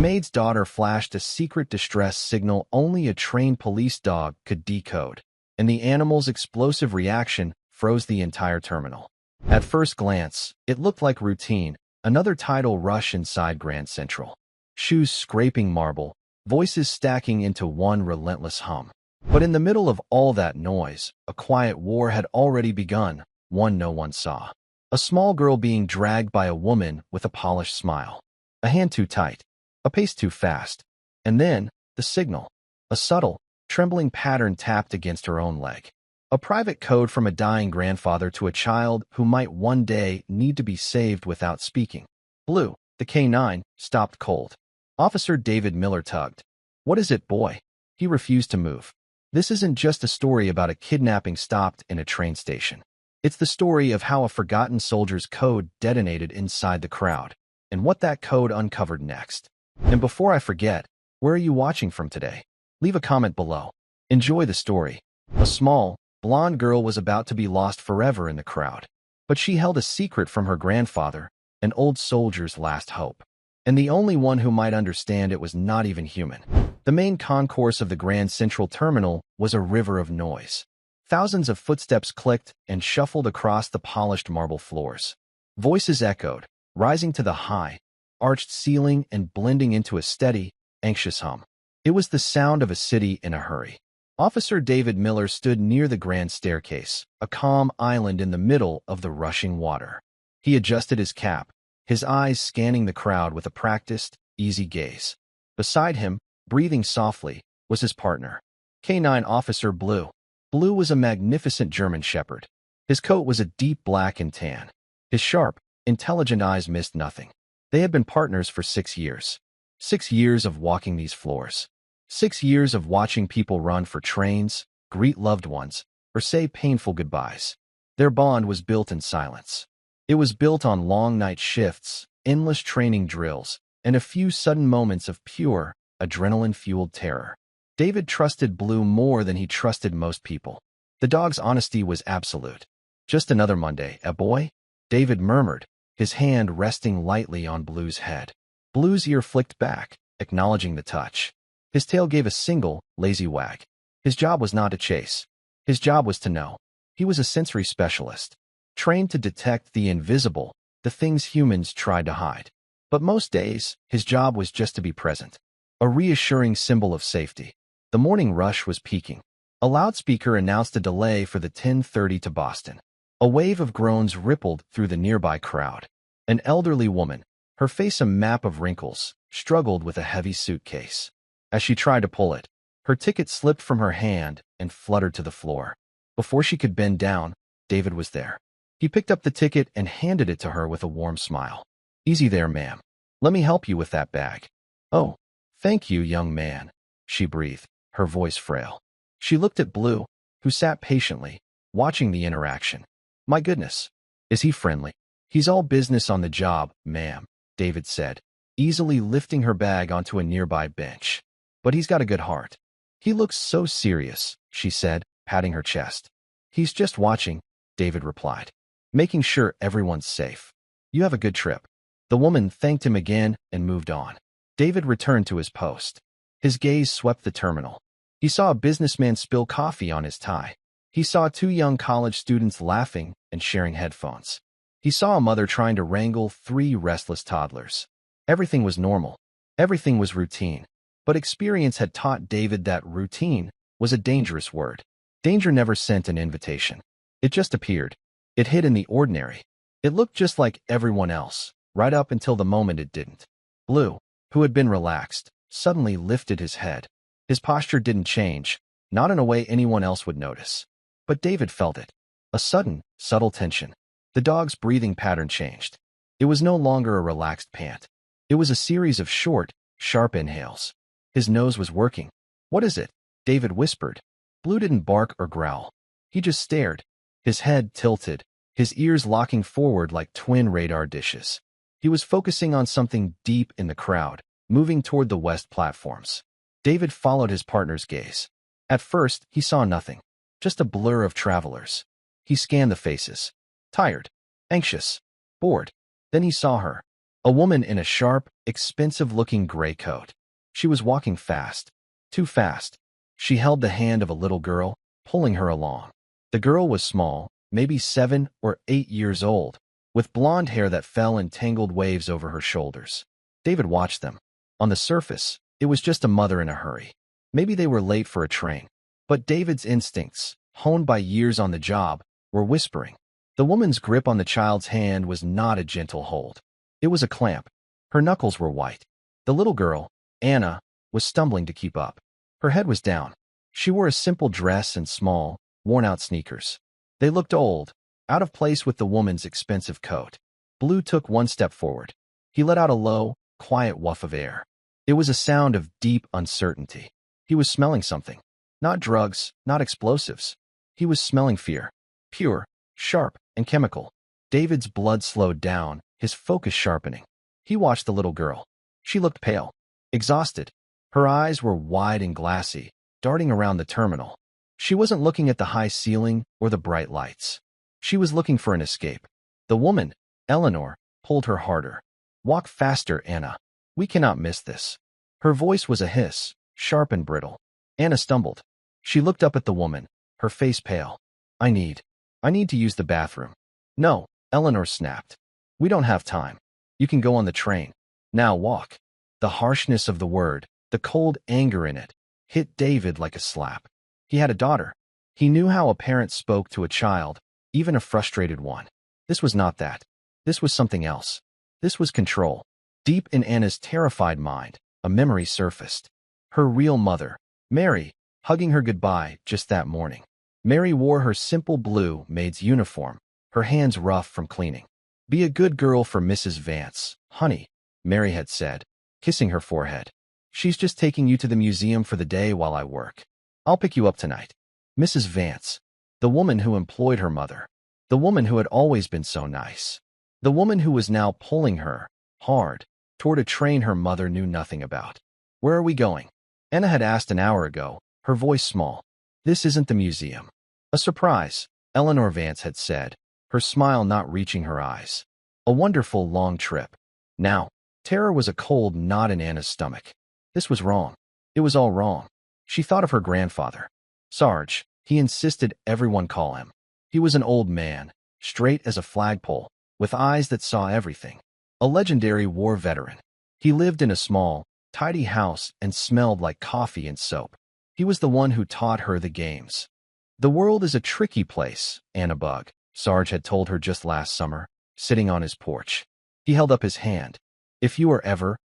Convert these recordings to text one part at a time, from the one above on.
maid's daughter flashed a secret distress signal only a trained police dog could decode, and the animal's explosive reaction froze the entire terminal. At first glance, it looked like routine, another tidal rush inside Grand Central. Shoes scraping marble, voices stacking into one relentless hum. But in the middle of all that noise, a quiet war had already begun, one no one saw. A small girl being dragged by a woman with a polished smile. A hand too tight, a pace too fast. And then, the signal. A subtle, trembling pattern tapped against her own leg. A private code from a dying grandfather to a child who might one day need to be saved without speaking. Blue, the K9, stopped cold. Officer David Miller tugged. "What is it, boy?" He refused to move. This isn't just a story about a kidnapping stopped in a train station. It's the story of how a forgotten soldier's code detonated inside the crowd, and what that code uncovered next. And before I forget, where are you watching from today? Leave a comment below. Enjoy the story. A small, blonde girl was about to be lost forever in the crowd. But she held a secret from her grandfather, an old soldier's last hope. And the only one who might understand it was not even human. The main concourse of the Grand Central Terminal was a river of noise. Thousands of footsteps clicked and shuffled across the polished marble floors. Voices echoed, rising to the high, arched ceiling and blending into a steady, anxious hum. It was the sound of a city in a hurry. Officer David Miller stood near the grand staircase, a calm island in the middle of the rushing water. He adjusted his cap, his eyes scanning the crowd with a practiced, easy gaze. Beside him, breathing softly, was his partner, K9 Officer Blue. Blue was a magnificent German shepherd. His coat was a deep black and tan. His sharp, intelligent eyes missed nothing. They had been partners for 6 years. 6 years of walking these floors. 6 years of watching people run for trains, greet loved ones, or say painful goodbyes. Their bond was built in silence. It was built on long night shifts, endless training drills, and a few sudden moments of pure, adrenaline-fueled terror. David trusted Blue more than he trusted most people. The dog's honesty was absolute. "Just another Monday, boy?" David murmured, his hand resting lightly on Blue's head. Blue's ear flicked back, acknowledging the touch. His tail gave a single, lazy wag. His job was not to chase. His job was to know. He was a sensory specialist, trained to detect the invisible, the things humans tried to hide. But most days, his job was just to be present, a reassuring symbol of safety. The morning rush was peaking. A loudspeaker announced a delay for the 10:30 to Boston. A wave of groans rippled through the nearby crowd. An elderly woman, her face a map of wrinkles, struggled with a heavy suitcase. As she tried to pull it, her ticket slipped from her hand and fluttered to the floor. Before she could bend down, David was there. He picked up the ticket and handed it to her with a warm smile. "Easy there, ma'am. Let me help you with that bag." "Oh, thank you, young man," she breathed, her voice frail. She looked at Blue, who sat patiently, watching the interaction. "My goodness. Is he friendly?" "He's all business on the job, ma'am," David said, easily lifting her bag onto a nearby bench. "But he's got a good heart." "He looks so serious," she said, patting her chest. "He's just watching," David replied, "making sure everyone's safe. You have a good trip." The woman thanked him again and moved on. David returned to his post. His gaze swept the terminal. He saw a businessman spill coffee on his tie. He saw 2 young college students laughing and sharing headphones. He saw a mother trying to wrangle 3 restless toddlers. Everything was normal. Everything was routine. But experience had taught David that routine was a dangerous word. Danger never sent an invitation. It just appeared. It hid in the ordinary. It looked just like everyone else, right up until the moment it didn't. Blue, who had been relaxed, suddenly lifted his head. His posture didn't change, not in a way anyone else would notice. But David felt it. A sudden, subtle tension. The dog's breathing pattern changed. It was no longer a relaxed pant. It was a series of short, sharp inhales. His nose was working. "What is it?" David whispered. Blue didn't bark or growl. He just stared, his head tilted, his ears locking forward like twin radar dishes. He was focusing on something deep in the crowd, moving toward the west platforms. David followed his partner's gaze. At first, he saw nothing, just a blur of travelers. He scanned the faces. Tired, anxious, bored. Then he saw her. A woman in a sharp, expensive-looking gray coat. She was walking fast. Too fast. She held the hand of a little girl, pulling her along. The girl was small, maybe 7 or 8 years old, with blonde hair that fell in tangled waves over her shoulders. David watched them. On the surface, it was just a mother in a hurry. Maybe they were late for a train. But David's instincts, honed by years on the job, were whispering. The woman's grip on the child's hand was not a gentle hold. It was a clamp. Her knuckles were white. The little girl, Anna, was stumbling to keep up. Her head was down. She wore a simple dress and small, worn-out sneakers. They looked old, out of place with the woman's expensive coat. Blue took one step forward. He let out a low, quiet woof of air. It was a sound of deep uncertainty. He was smelling something. Not drugs, not explosives. He was smelling fear. Pure, sharp, and chemical. David's blood slowed down, his focus sharpening. He watched the little girl. She looked pale, exhausted. Her eyes were wide and glassy, darting around the terminal. She wasn't looking at the high ceiling or the bright lights. She was looking for an escape. The woman, Eleanor, pulled her harder. "Walk faster, Anna. We cannot miss this." Her voice was a hiss, sharp and brittle. Anna stumbled. She looked up at the woman, her face pale. I need to use the bathroom." "No," Eleanor snapped. "We don't have time. You can go on the train. Now walk." The harshness of the word, the cold anger in it, hit David like a slap. He had a daughter. He knew how a parent spoke to a child, even a frustrated one. This was not that. This was something else. This was control. Deep in Anna's terrified mind, a memory surfaced. Her real mother, Mary, hugging her goodbye just that morning. Mary wore her simple blue maid's uniform, her hands rough from cleaning. "Be a good girl for Mrs. Vance, honey," Mary had said, kissing her forehead. "She's just taking you to the museum for the day while I work. I'll pick you up tonight." Mrs. Vance, the woman who employed her mother, the woman who had always been so nice, the woman who was now pulling her, hard, toward a train her mother knew nothing about. "Where are we going?" Anna had asked an hour ago, her voice small. "This isn't the museum." "A surprise," Eleanor Vance had said, her smile not reaching her eyes. "A wonderful long trip." Now, terror was a cold knot in Anna's stomach. This was wrong. It was all wrong. She thought of her grandfather. Sarge, he insisted everyone call him. He was an old man, straight as a flagpole, with eyes that saw everything. A legendary war veteran. He lived in a small, tidy house and smelled like coffee and soap. He was the one who taught her the games. "The world is a tricky place, Anna Bug," Sarge had told her just last summer, sitting on his porch. He held up his hand. "If you are ever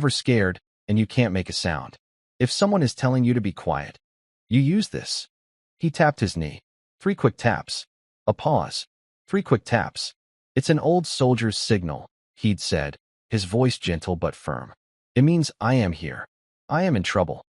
scared, and you can't make a sound, if someone is telling you to be quiet, you use this." He tapped his knee. 3 quick taps. A pause. 3 quick taps. "It's an old soldier's signal," he'd said, his voice gentle but firm. "It means I am here. I am in trouble.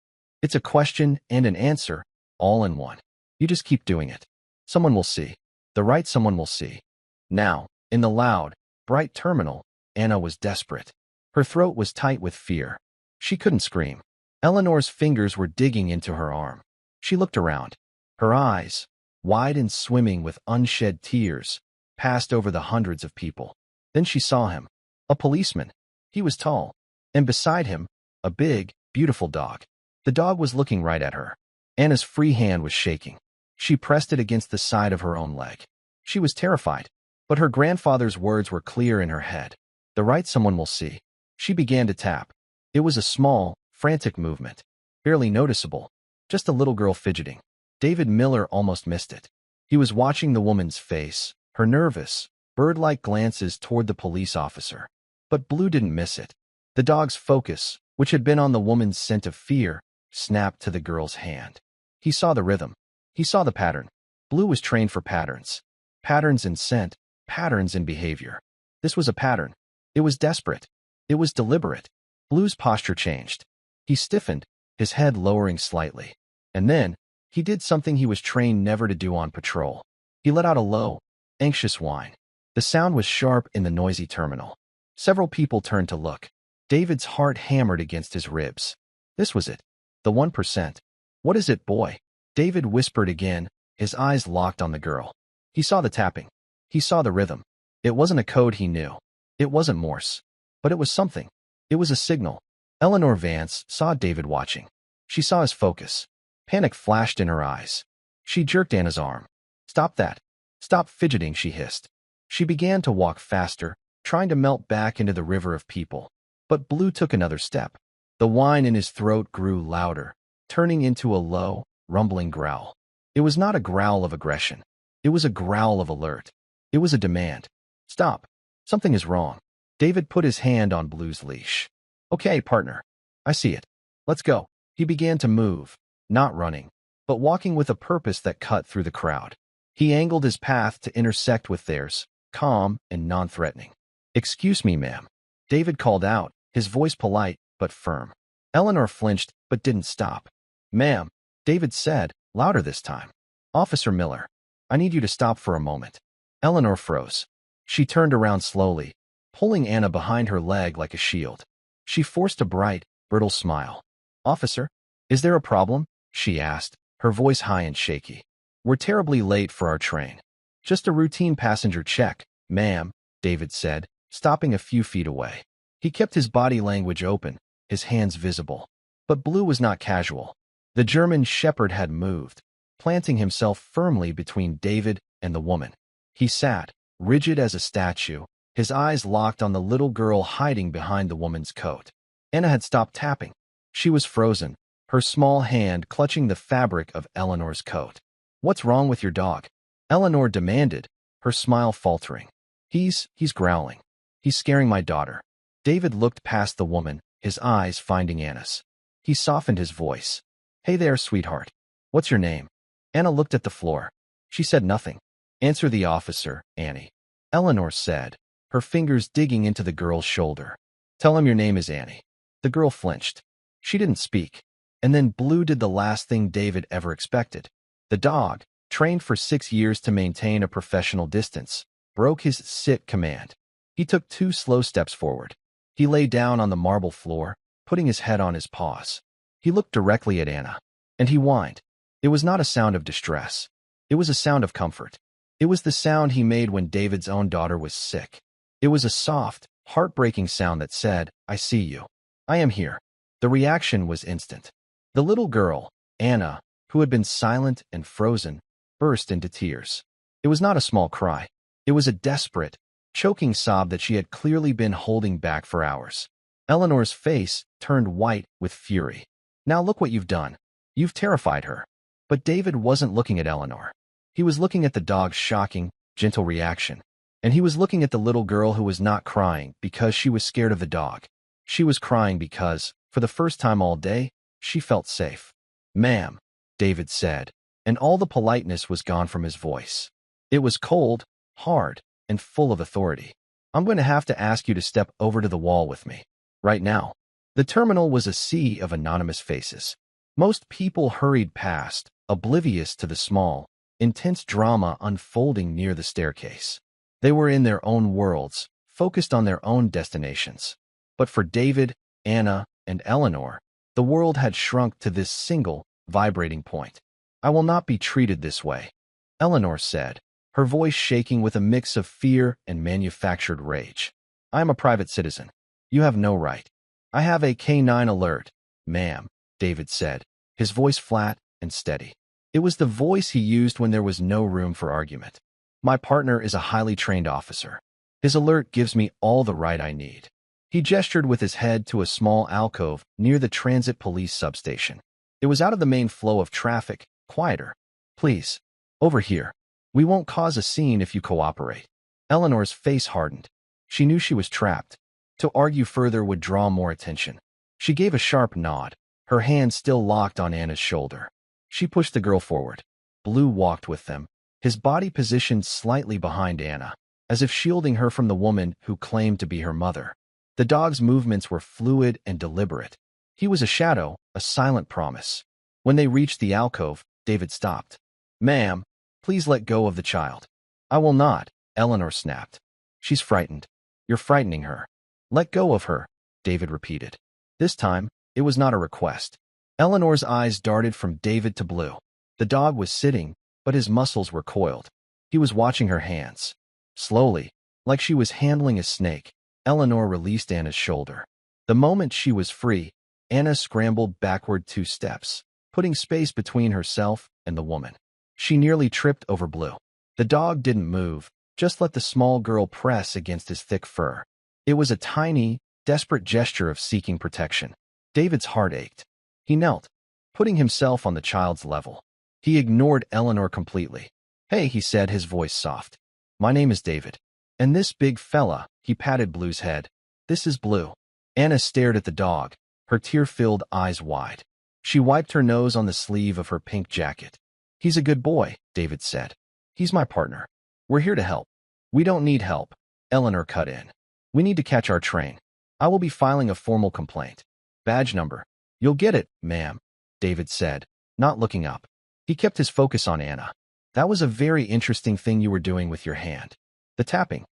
It's a question and an answer, all in one. You just keep doing it. Someone will see. The right someone will see." Now, in the loud, bright terminal, Anna was desperate. Her throat was tight with fear. She couldn't scream. Eleanor's fingers were digging into her arm. She looked around. Her eyes, wide and swimming with unshed tears, passed over the hundreds of people. Then she saw him. A policeman. He was tall. And beside him, a big, beautiful dog. The dog was looking right at her. Anna's free hand was shaking. She pressed it against the side of her own leg. She was terrified. But her grandfather's words were clear in her head. The right someone will see. She began to tap. It was a small, frantic movement. Barely noticeable. Just a little girl fidgeting. David Miller almost missed it. He was watching the woman's face, her nervous, bird-like glances toward the police officer. But Blue didn't miss it. The dog's focus, which had been on the woman's scent of fear, snapped to the girl's hand. He saw the rhythm. He saw the pattern. Blue was trained for patterns. Patterns in scent, patterns in behavior. This was a pattern. It was desperate. It was deliberate. Blue's posture changed. He stiffened, his head lowering slightly. And then, he did something he was trained never to do on patrol. He let out a low, anxious whine. The sound was sharp in the noisy terminal. Several people turned to look. David's heart hammered against his ribs. This was it. The 1%. "What is it, boy?" David whispered again, his eyes locked on the girl. He saw the tapping. He saw the rhythm. It wasn't a code he knew. It wasn't Morse. But it was something. It was a signal. Eleanor Vance saw David watching. She saw his focus. Panic flashed in her eyes. She jerked Anna's arm. "Stop that. Stop fidgeting," she hissed. She began to walk faster, trying to melt back into the river of people. But Blue took another step. The whine in his throat grew louder, turning into a low, rumbling growl. It was not a growl of aggression. It was a growl of alert. It was a demand. "Stop. Something is wrong." David put his hand on Blue's leash. "Okay, partner. I see it. Let's go." He began to move, not running, but walking with a purpose that cut through the crowd. He angled his path to intersect with theirs, calm and non-threatening. "Excuse me, ma'am," David called out, his voice polite but firm. Eleanor flinched but didn't stop. "Ma'am," David said, louder this time. "Officer Miller, I need you to stop for a moment." Eleanor froze. She turned around slowly, pulling Anna behind her leg like a shield. She forced a bright, brittle smile. "Officer, is there a problem?" she asked, her voice high and shaky. "We're terribly late for our train." "Just a routine passenger check, ma'am," David said, stopping a few feet away. He kept his body language open, his hands visible. But Blue was not casual. The German shepherd had moved, planting himself firmly between David and the woman. He sat, rigid as a statue, his eyes locked on the little girl hiding behind the woman's coat. Anna had stopped tapping. She was frozen, her small hand clutching the fabric of Eleanor's coat. "What's wrong with your dog?" Eleanor demanded, her smile faltering. He's growling. He's scaring my daughter." David looked past the woman, his eyes finding Anna's. He softened his voice. "Hey there, sweetheart. What's your name?" Anna looked at the floor. She said nothing. "Answer the officer, Annie," Eleanor said, her fingers digging into the girl's shoulder. "Tell him your name is Annie." The girl flinched. She didn't speak. And then Blue did the last thing David ever expected. The dog, trained for 6 years to maintain a professional distance, broke his sit command. He took 2 slow steps forward. He lay down on the marble floor, putting his head on his paws. He looked directly at Anna, and he whined. It was not a sound of distress. It was a sound of comfort. It was the sound he made when David's own daughter was sick. It was a soft, heartbreaking sound that said, "I see you. I am here." The reaction was instant. The little girl, Anna, who had been silent and frozen, burst into tears. It was not a small cry. It was a desperate, choking sob that she had clearly been holding back for hours. Eleanor's face turned white with fury. "Now look what you've done. You've terrified her." But David wasn't looking at Eleanor. He was looking at the dog's shocking, gentle reaction. And he was looking at the little girl who was not crying because she was scared of the dog. She was crying because, for the first time all day, she felt safe. "Ma'am," David said, and all the politeness was gone from his voice. It was cold, hard, and full of authority. "I'm going to have to ask you to step over to the wall with me. Right now." The terminal was a sea of anonymous faces. Most people hurried past, oblivious to the small, intense drama unfolding near the staircase. They were in their own worlds, focused on their own destinations. But for David, Anna, and Eleanor, the world had shrunk to this single, vibrating point. "I will not be treated this way," Eleanor said, her voice shaking with a mix of fear and manufactured rage. "I am a private citizen. You have no right." "I have a K9 alert, ma'am," David said, his voice flat and steady. It was the voice he used when there was no room for argument. "My partner is a highly trained officer. His alert gives me all the right I need." He gestured with his head to a small alcove near the transit police substation. It was out of the main flow of traffic, quieter. "Please, over here. We won't cause a scene if you cooperate." Eleanor's face hardened. She knew she was trapped. To argue further would draw more attention. She gave a sharp nod, her hand still locked on Anna's shoulder. She pushed the girl forward. Blue walked with them, his body positioned slightly behind Anna, as if shielding her from the woman who claimed to be her mother. The dog's movements were fluid and deliberate. He was a shadow, a silent promise. When they reached the alcove, David stopped. "Ma'am, please let go of the child." "I will not," Eleanor snapped. "She's frightened. You're frightening her." "Let go of her," David repeated. This time, it was not a request. Eleanor's eyes darted from David to Blue. The dog was sitting, but his muscles were coiled. He was watching her hands. Slowly, like she was handling a snake, Eleanor released Anna's shoulder. The moment she was free, Anna scrambled backward 2 steps, putting space between herself and the woman. She nearly tripped over Blue. The dog didn't move, just let the small girl press against his thick fur. It was a tiny, desperate gesture of seeking protection. David's heart ached. He knelt, putting himself on the child's level. He ignored Eleanor completely. "Hey," he said, his voice soft. "My name is David. And this big fella," he patted Blue's head. "This is Blue." Anna stared at the dog, her tear-filled eyes wide. She wiped her nose on the sleeve of her pink jacket. "He's a good boy," David said. "He's my partner. We're here to help." "We don't need help," Eleanor cut in. "We need to catch our train. I will be filing a formal complaint. Badge number." "You'll get it, ma'am," David said, not looking up. He kept his focus on Anna. "That was a very interesting thing you were doing with your hand." "The tapping."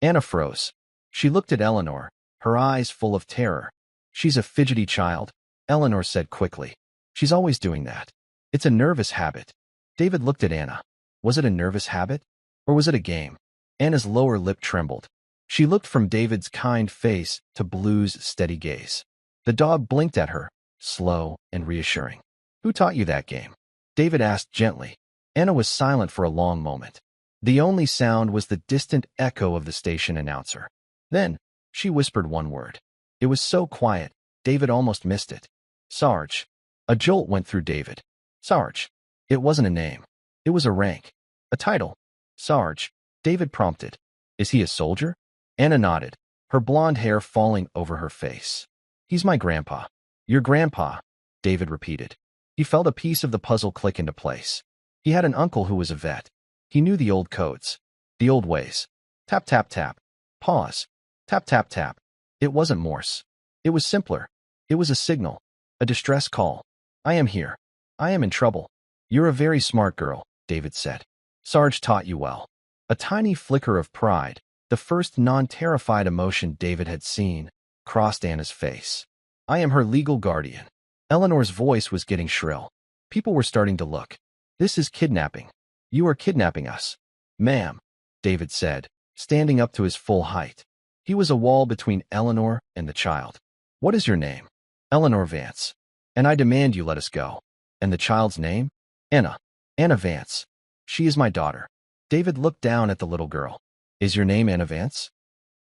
Anna froze. She looked at Eleanor, her eyes full of terror. "She's a fidgety child," Eleanor said quickly. "She's always doing that. It's a nervous habit." David looked at Anna. Was it a nervous habit? Or was it a game? Anna's lower lip trembled. She looked from David's kind face to Blue's steady gaze. The dog blinked at her, slow and reassuring. "Who taught you that game?" David asked gently. Anna was silent for a long moment. The only sound was the distant echo of the station announcer. Then, she whispered one word. It was so quiet, David almost missed it. "Sarge." A jolt went through David. Sarge. It wasn't a name. It was a rank. A title. "Sarge," David prompted. "Is he a soldier?" Anna nodded, her blonde hair falling over her face. "He's my grandpa." "Your grandpa," David repeated. He felt a piece of the puzzle click into place. He had an uncle who was a vet. He knew the old codes. The old ways. Tap, tap, tap. Pause. Tap, tap, tap. It wasn't Morse. It was simpler. It was a signal. A distress call. "I am here. I am in trouble." "You're a very smart girl," David said. "Sarge taught you well." A tiny flicker of pride, the first non-terrified emotion David had seen, crossed Anna's face. "I am her legal guardian." Eleanor's voice was getting shrill. People were starting to look. "This is kidnapping. You are kidnapping us." "Ma'am," David said, standing up to his full height. He was a wall between Eleanor and the child. "What is your name?" "Eleanor Vance. And I demand you let us go." "And the child's name?" "Anna. Anna Vance. She is my daughter." David looked down at the little girl. "Is your name Anna Vance?"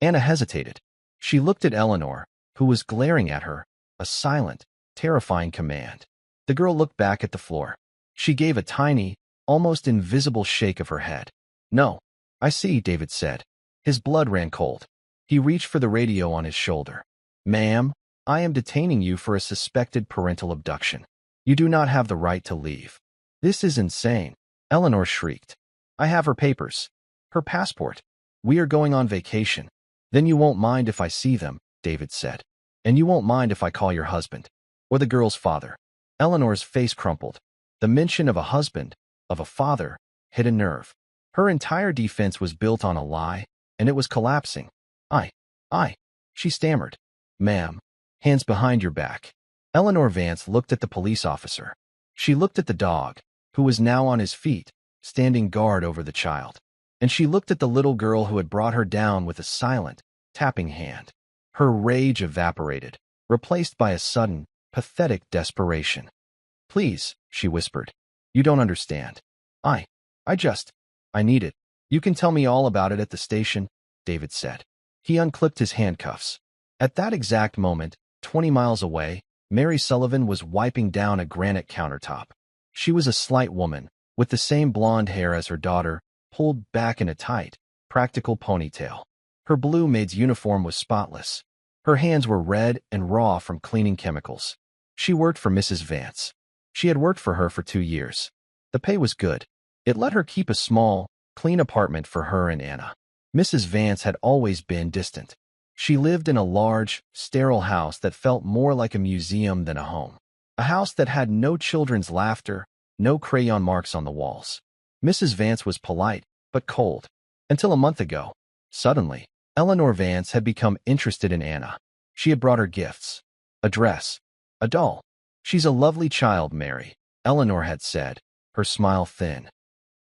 Anna hesitated. She looked at Eleanor, who was glaring at her, a silent, terrifying command. The girl looked back at the floor. She gave a tiny, almost invisible shake of her head. "No." "I see," David said. His blood ran cold. He reached for the radio on his shoulder. "Ma'am, I am detaining you for a suspected parental abduction. You do not have the right to leave." "This is insane," Eleanor shrieked. "I have her papers. Her passport. We are going on vacation." "Then you won't mind if I see them," David said. "And you won't mind if I call your husband. Or the girl's father." Eleanor's face crumpled. The mention of a husband, of a father, hit a nerve. Her entire defense was built on a lie, and it was collapsing. I, she stammered. "Ma'am, hands behind your back." Eleanor Vance looked at the police officer. She looked at the dog, who was now on his feet, standing guard over the child. And she looked at the little girl who had brought her down with a silent, tapping hand. Her rage evaporated, replaced by a sudden, pathetic desperation. "Please," she whispered. "You don't understand. I need it." "You can tell me all about it at the station," David said. He unclipped his handcuffs. At that exact moment, 20 miles away, Mary Sullivan was wiping down a granite countertop. She was a slight woman, with the same blonde hair as her daughter, pulled back in a tight, practical ponytail. Her blue maid's uniform was spotless. Her hands were red and raw from cleaning chemicals. She worked for Mrs. Vance. She had worked for her for 2 years. The pay was good. It let her keep a small, clean apartment for her and Anna. Mrs. Vance had always been distant. She lived in a large, sterile house that felt more like a museum than a home. A house that had no children's laughter, no crayon marks on the walls. Mrs. Vance was polite, but cold. Until a month ago. Suddenly, Eleanor Vance had become interested in Anna. She had brought her gifts. A dress. A doll. "She's a lovely child, Mary," Eleanor had said, her smile thin.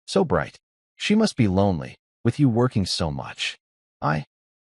"So bright. She must be lonely, with you working so much."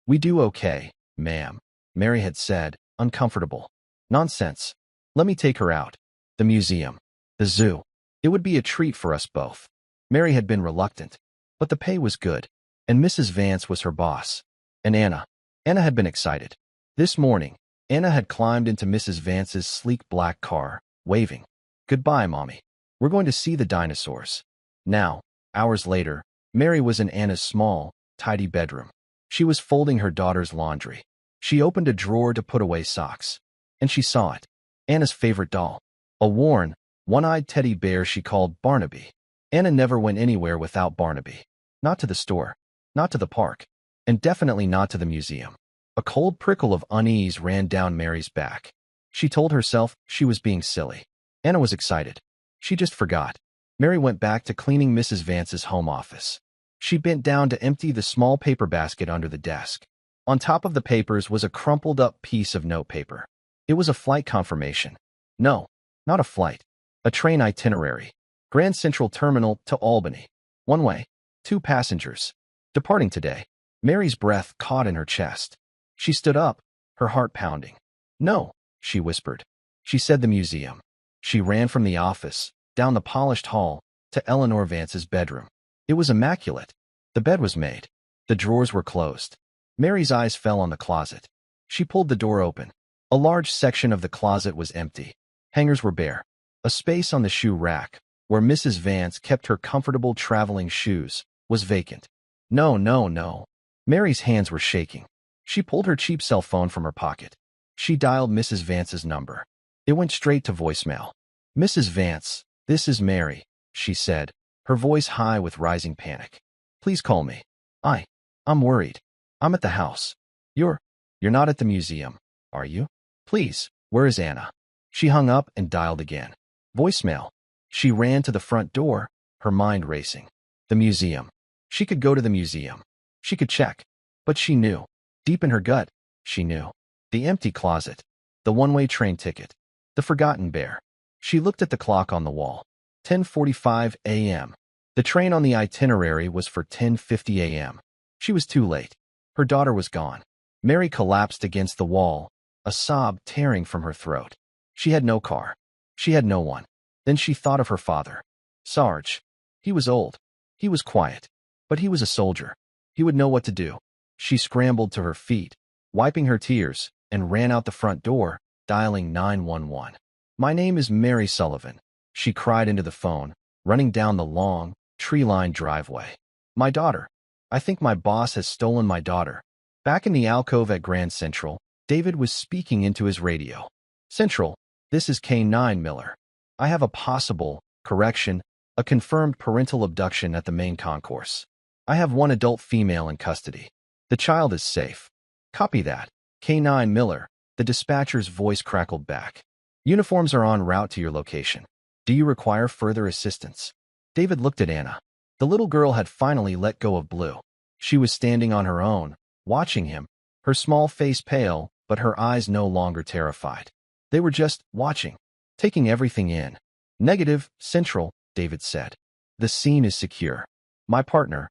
We do okay," Ma'am, Mary had said, uncomfortable. Nonsense. Let me take her out. The museum. The zoo. It would be a treat for us both. Mary had been reluctant, but the pay was good, and Mrs. Vance was her boss. And Anna. Anna had been excited. This morning, Anna had climbed into Mrs. Vance's sleek black car, waving. Goodbye, Mommy. We're going to see the dinosaurs. Now, hours later, Mary was in Anna's small, tidy bedroom. She was folding her daughter's laundry. She opened a drawer to put away socks. And she saw it. Anna's favorite doll. A worn, one-eyed teddy bear she called Barnaby. Anna never went anywhere without Barnaby. Not to the store. Not to the park. And definitely not to the museum. A cold prickle of unease ran down Mary's back. She told herself she was being silly. Anna was excited. She just forgot. Mary went back to cleaning Mrs. Vance's home office. She bent down to empty the small paper basket under the desk. On top of the papers was a crumpled-up piece of notepaper. It was a flight confirmation. No, not a flight. A train itinerary. Grand Central Terminal to Albany. One way. 2 passengers. Departing today. Mary's breath caught in her chest. She stood up, her heart pounding. No, she whispered. She said the museum. She ran from the office, down the polished hall, to Eleanor Vance's bedroom. It was immaculate. The bed was made. The drawers were closed. Mary's eyes fell on the closet. She pulled the door open. A large section of the closet was empty. Hangers were bare. A space on the shoe rack, where Mrs. Vance kept her comfortable traveling shoes, was vacant. No, no, no. Mary's hands were shaking. She pulled her cheap cell phone from her pocket. She dialed Mrs. Vance's number. It went straight to voicemail. Mrs. Vance, this is Mary, she said, her voice high with rising panic. Please call me. I'm worried. I'm at the house. You're not at the museum, are you? Please, where is Anna? She hung up and dialed again. Voicemail. She ran to the front door, her mind racing. The museum. She could go to the museum. She could check. But she knew. Deep in her gut, she knew. The empty closet. The one-way train ticket. The forgotten bear. She looked at the clock on the wall. 10:45 a.m. The train on the itinerary was for 10:50 a.m. She was too late. Her daughter was gone. Mary collapsed against the wall, a sob tearing from her throat. She had no car. She had no one. Then she thought of her father. Sarge. He was old. He was quiet. But he was a soldier. He would know what to do. She scrambled to her feet, wiping her tears, and ran out the front door, dialing 911. My name is Mary Sullivan, she cried into the phone, running down the long, tree-lined driveway. My daughter. I think my boss has stolen my daughter. Back in the alcove at Grand Central, David was speaking into his radio. Central, this is K9 Miller. I have a possible, a confirmed parental abduction at the main concourse. I have one adult female in custody. The child is safe. Copy that. K9 Miller, the dispatcher's voice crackled back. Uniforms are en route to your location. Do you require further assistance? David looked at Anna. The little girl had finally let go of Blue. She was standing on her own, watching him, her small face pale, but her eyes no longer terrified. They were just watching, taking everything in. Negative, Central, David said. The scene is secure. My partner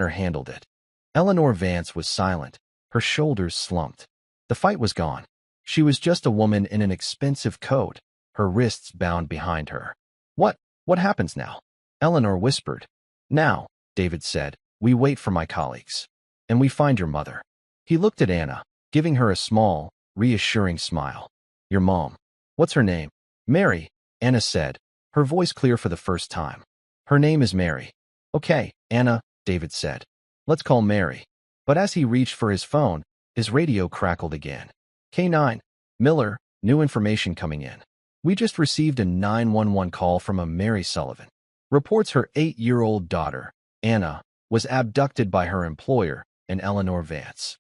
handled it. Eleanor Vance was silent, her shoulders slumped. The fight was gone. She was just a woman in an expensive coat, her wrists bound behind her. What happens now? Eleanor whispered. Now, David said, we wait for my colleagues. And we find your mother. He looked at Anna, giving her a small, reassuring smile. Your mom. What's her name? Mary, Anna said, her voice clear for the first time. Her name is Mary. Okay, Anna, David said. Let's call Mary. But as he reached for his phone, his radio crackled again. K9, Miller, new information coming in. We just received a 911 call from a Mary Sullivan. Reports her 8-year-old daughter, Anna, was abducted by her employer, an Eleanor Vance.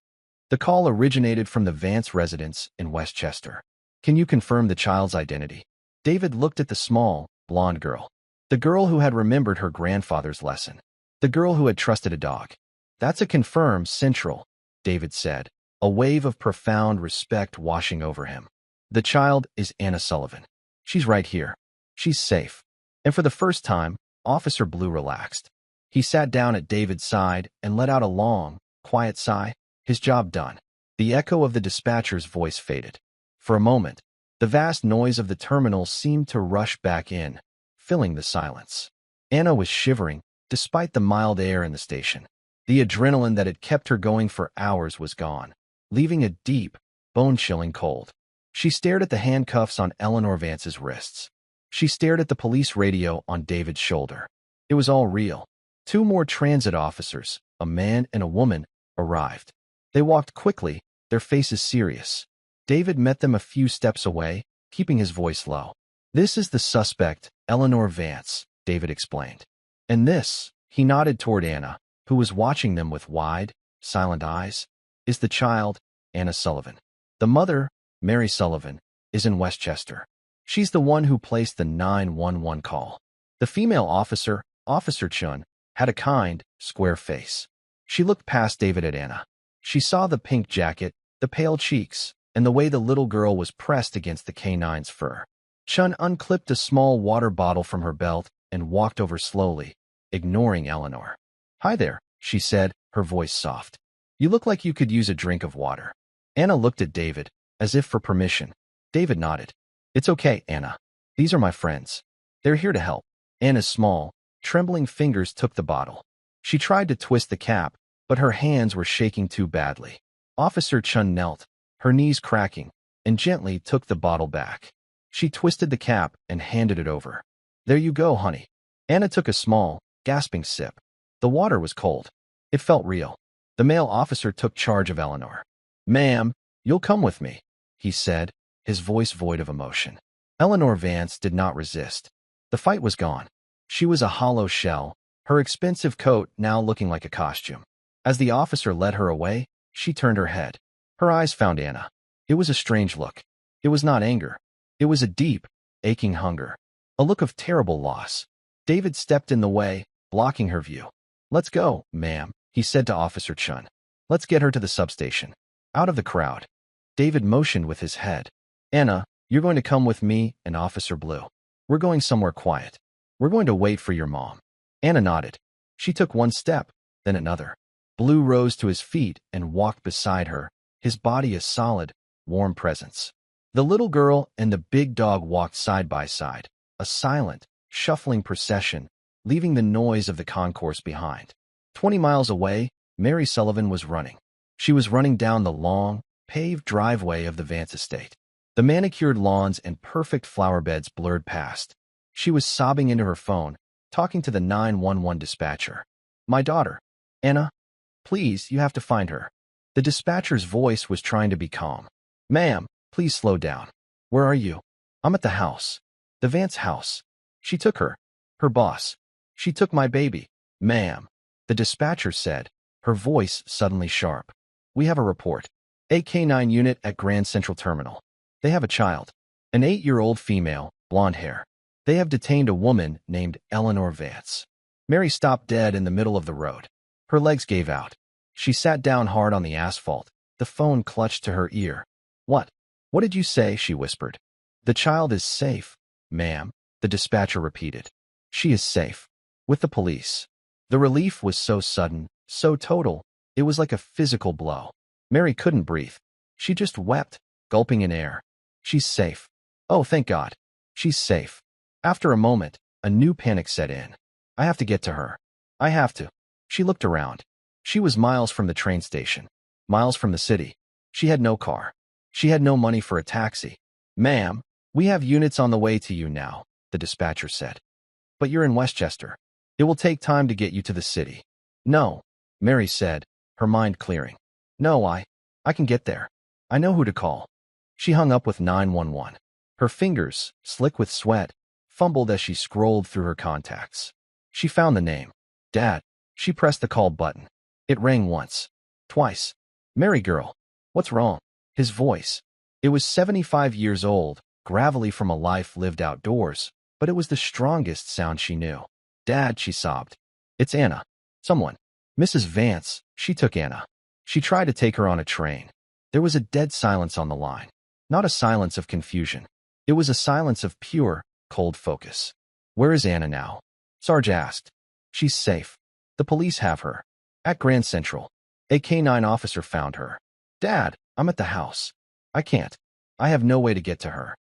The call originated from the Vance residence in Westchester. Can you confirm the child's identity? David looked at the small, blonde girl. The girl who had remembered her grandfather's lesson. The girl who had trusted a dog. That's a confirmed Central, David said, a wave of profound respect washing over him. The child is Anna Sullivan. She's right here. She's safe. And for the first time, Officer Blue relaxed. He sat down at David's side and let out a long, quiet sigh. His job done. The echo of the dispatcher's voice faded. For a moment, the vast noise of the terminal seemed to rush back in, filling the silence. Anna was shivering, despite the mild air in the station. The adrenaline that had kept her going for hours was gone, leaving a deep, bone-chilling cold. She stared at the handcuffs on Eleanor Vance's wrists. She stared at the police radio on David's shoulder. It was all real. 2 more transit officers, a man and a woman, arrived. They walked quickly, their faces serious. David met them a few steps away, keeping his voice low. "This is the suspect, Eleanor Vance," David explained. "And this," he nodded toward Anna, who was watching them with wide, silent eyes, "is the child, Anna Sullivan. The mother, Mary Sullivan, is in Westchester. She's the one who placed the 911 call." The female officer, Officer Chun, had a kind, square face. She looked past David at Anna. She saw the pink jacket, the pale cheeks, and the way the little girl was pressed against the canine's fur. Chun unclipped a small water bottle from her belt and walked over slowly, ignoring Eleanor. "Hi there," she said, her voice soft. "You look like you could use a drink of water." Anna looked at David, as if for permission. David nodded. "It's okay, Anna. These are my friends. They're here to help." Anna's small, trembling fingers took the bottle. She tried to twist the cap, but her hands were shaking too badly. Officer Chun knelt, her knees cracking, and gently took the bottle back. She twisted the cap and handed it over. "There you go, honey." Anna took a small, gasping sip. The water was cold. It felt real. The male officer took charge of Eleanor. "Ma'am, you'll come with me," he said, his voice void of emotion. Eleanor Vance did not resist. The fight was gone. She was a hollow shell, her expensive coat now looking like a costume. As the officer led her away, she turned her head. Her eyes found Anna. It was a strange look. It was not anger. It was a deep, aching hunger. A look of terrible loss. David stepped in the way, blocking her view. "Let's go, ma'am," he said to Officer Chun. "Let's get her to the substation." Out of the crowd, David motioned with his head. "Anna, you're going to come with me and Officer Blue. We're going somewhere quiet. We're going to wait for your mom." Anna nodded. She took one step, then another. Blue rose to his feet and walked beside her, his body a solid, warm presence. The little girl and the big dog walked side by side, a silent, shuffling procession, leaving the noise of the concourse behind. 20 miles away, Mary Sullivan was running. She was running down the long, paved driveway of the Vance estate. The manicured lawns and perfect flower beds blurred past. She was sobbing into her phone, talking to the 911 dispatcher. "My daughter. Anna. Please, you have to find her." The dispatcher's voice was trying to be calm. "Ma'am, please slow down. Where are you?" "I'm at the house. The Vance house. She took her. Her boss. She took my baby." "Ma'am," the dispatcher said, her voice suddenly sharp. "We have a report. A K-9 unit at Grand Central Terminal. They have a child. An 8-year-old female, blonde hair. They have detained a woman named Eleanor Vance." Mary stopped dead in the middle of the road. Her legs gave out. She sat down hard on the asphalt, the phone clutched to her ear. "What? What did you say?" she whispered. "The child is safe, ma'am," the dispatcher repeated. "She is safe. With the police." The relief was so sudden, so total, it was like a physical blow. Mary couldn't breathe. She just wept, gulping in air. "She's safe. Oh, thank God. She's safe." After a moment, a new panic set in. "I have to get to her. I have to." She looked around. She was miles from the train station, miles from the city. She had no car. She had no money for a taxi. "Ma'am, we have units on the way to you now," the dispatcher said. "But you're in Westchester. It will take time to get you to the city." "No," Mary said, her mind clearing. "No, I can get there. I know who to call." She hung up with 911. Her fingers, slick with sweat, fumbled as she scrolled through her contacts. She found the name. "Dad." She pressed the call button. It rang once. Twice. "Mary girl. What's wrong?" His voice. It was 75 years old, gravelly from a life lived outdoors, but it was the strongest sound she knew. "Dad," she sobbed. "It's Anna. Someone. Mrs. Vance." She took Anna. She tried to take her on a train. There was a dead silence on the line. Not a silence of confusion. It was a silence of pure, cold focus. "Where is Anna now?" Sarge asked. "She's safe. The police have her. At Grand Central. A K-9 officer found her." "Dad, I'm at the house. I can't. I have no way to get to her.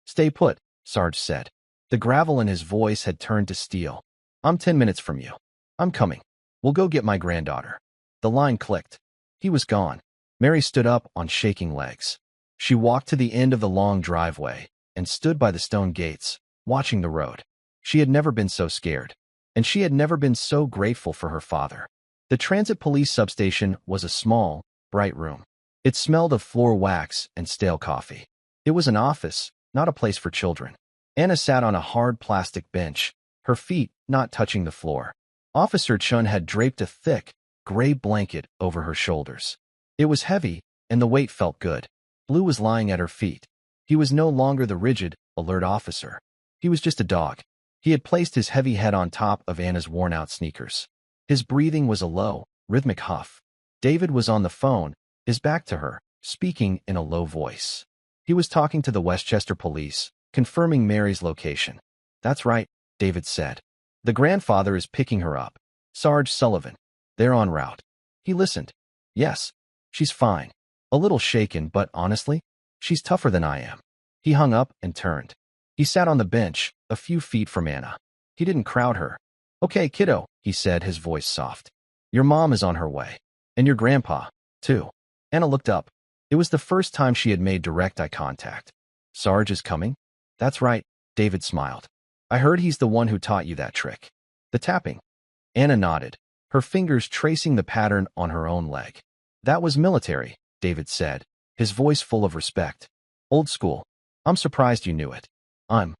Stay put, Sarge said. The gravel in his voice had turned to steel. I'm 10 minutes from you. I'm coming. We'll go get my granddaughter. The line clicked. He was gone. Mary stood up on shaking legs. She walked to the end of the long driveway and stood by the stone gates, watching the road. She had never been so scared, and she had never been so grateful for her father. The transit police substation was a small, bright room. It smelled of floor wax and stale coffee. It was an office, not a place for children. Anna sat on a hard plastic bench, her feet not touching the floor. Officer Chun had draped a thick, gray blanket over her shoulders. It was heavy, and the weight felt good. Blue was lying at her feet. He was no longer the rigid, alert officer. He was just a dog. He had placed his heavy head on top of Anna's worn-out sneakers. His breathing was a low, rhythmic huff. David was on the phone, his back to her, speaking in a low voice. He was talking to the Westchester police, confirming Mary's location. That's right, David said. The grandfather is picking her up. Sarge Sullivan. They're en route. He listened. Yes. She's fine. A little shaken, but honestly, she's tougher than I am. He hung up and turned. He sat on the bench, a few feet from Anna. He didn't crowd her. Okay, kiddo, he said, his voice soft. Your mom is on her way. And your grandpa, too. Anna looked up. It was the first time she had made direct eye contact. Sarge is coming? That's right, David smiled. I heard he's the one who taught you that trick. The tapping. Anna nodded, her fingers tracing the pattern on her own leg. That was military, David said, his voice full of respect. Old school. I'm surprised you knew it. I'm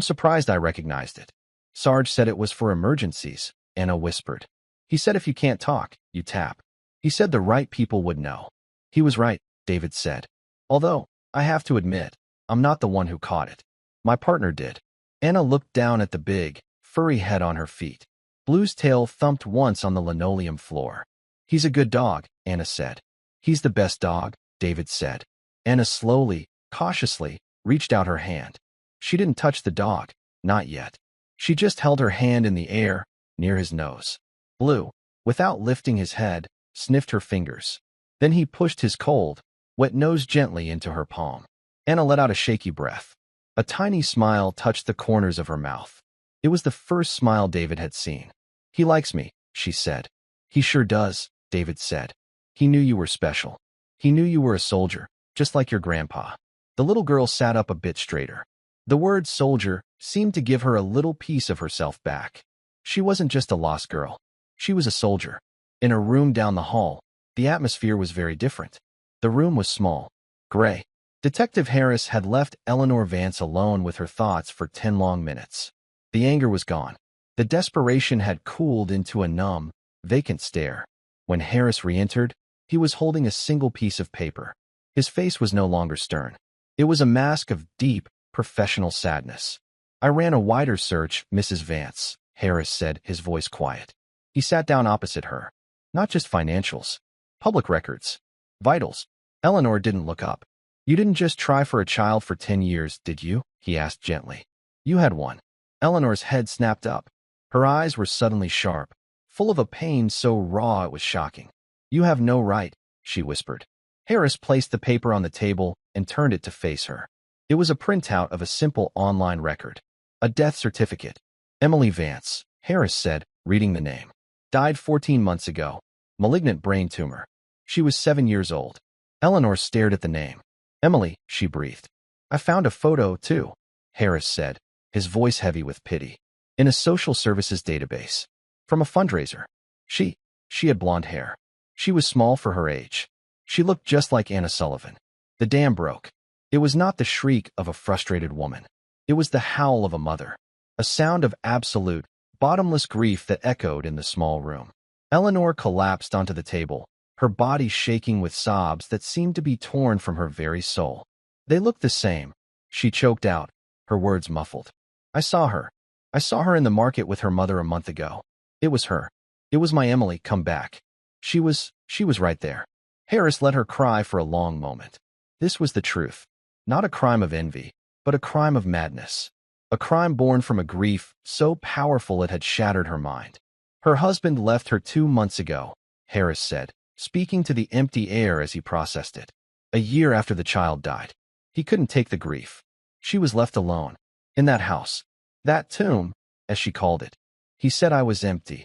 surprised I recognized it. Sarge said it was for emergencies, Anna whispered. He said if you can't talk, you tap. He said the right people would know. He was right, David said. Although, I have to admit, I'm not the one who caught it. My partner did. Anna looked down at the big, furry head on her feet. Blue's tail thumped once on the linoleum floor. He's a good dog, Anna said. He's the best dog, David said. Anna slowly, cautiously, reached out her hand. She didn't touch the dog, not yet. She just held her hand in the air, near his nose. Blue, without lifting his head, sniffed her fingers. Then he pushed his cold, wet nose gently into her palm. Anna let out a shaky breath. A tiny smile touched the corners of her mouth. It was the first smile David had seen. He likes me, she said. He sure does, David said. He knew you were special. He knew you were a soldier, just like your grandpa. The little girl sat up a bit straighter. The word soldier seemed to give her a little piece of herself back. She wasn't just a lost girl. She was a soldier. In a room down the hall, the atmosphere was very different. The room was small, gray. Detective Harris had left Eleanor Vance alone with her thoughts for 10 long minutes. The anger was gone. The desperation had cooled into a numb, vacant stare. When Harris re-entered, he was holding a single piece of paper. His face was no longer stern. It was a mask of deep, professional sadness. I ran a wider search, Mrs. Vance, Harris said, his voice quiet. He sat down opposite her. Not just financials. Public records. Vitals. Eleanor didn't look up. You didn't just try for a child for 10 years, did you? He asked gently. You had one. Eleanor's head snapped up. Her eyes were suddenly sharp, full of a pain so raw it was shocking. You have no right, she whispered. Harris placed the paper on the table and turned it to face her. It was a printout of a simple online record. A death certificate. Emily Vance, Harris said, reading the name. Died 14 months ago. Malignant brain tumor. She was 7 years old. Eleanor stared at the name. Emily, she breathed. I found a photo, too, Harris said, his voice heavy with pity. In a social services database. From a fundraiser. She had blonde hair. She was small for her age. She looked just like Anna Sullivan. The dam broke. It was not the shriek of a frustrated woman. It was the howl of a mother. A sound of absolute, bottomless grief that echoed in the small room. Eleanor collapsed onto the table, her body shaking with sobs that seemed to be torn from her very soul. They looked the same, she choked out, her words muffled. I saw her. I saw her in the market with her mother a month ago. It was her. It was my Emily come back. She was right there. Harris let her cry for a long moment. This was the truth. Not a crime of envy, but a crime of madness. A crime born from a grief so powerful it had shattered her mind. Her husband left her 2 months ago, Harris said, speaking to the empty air as he processed it. A year after the child died. He couldn't take the grief. She was left alone. In that house. That tomb, as she called it. He said I was empty.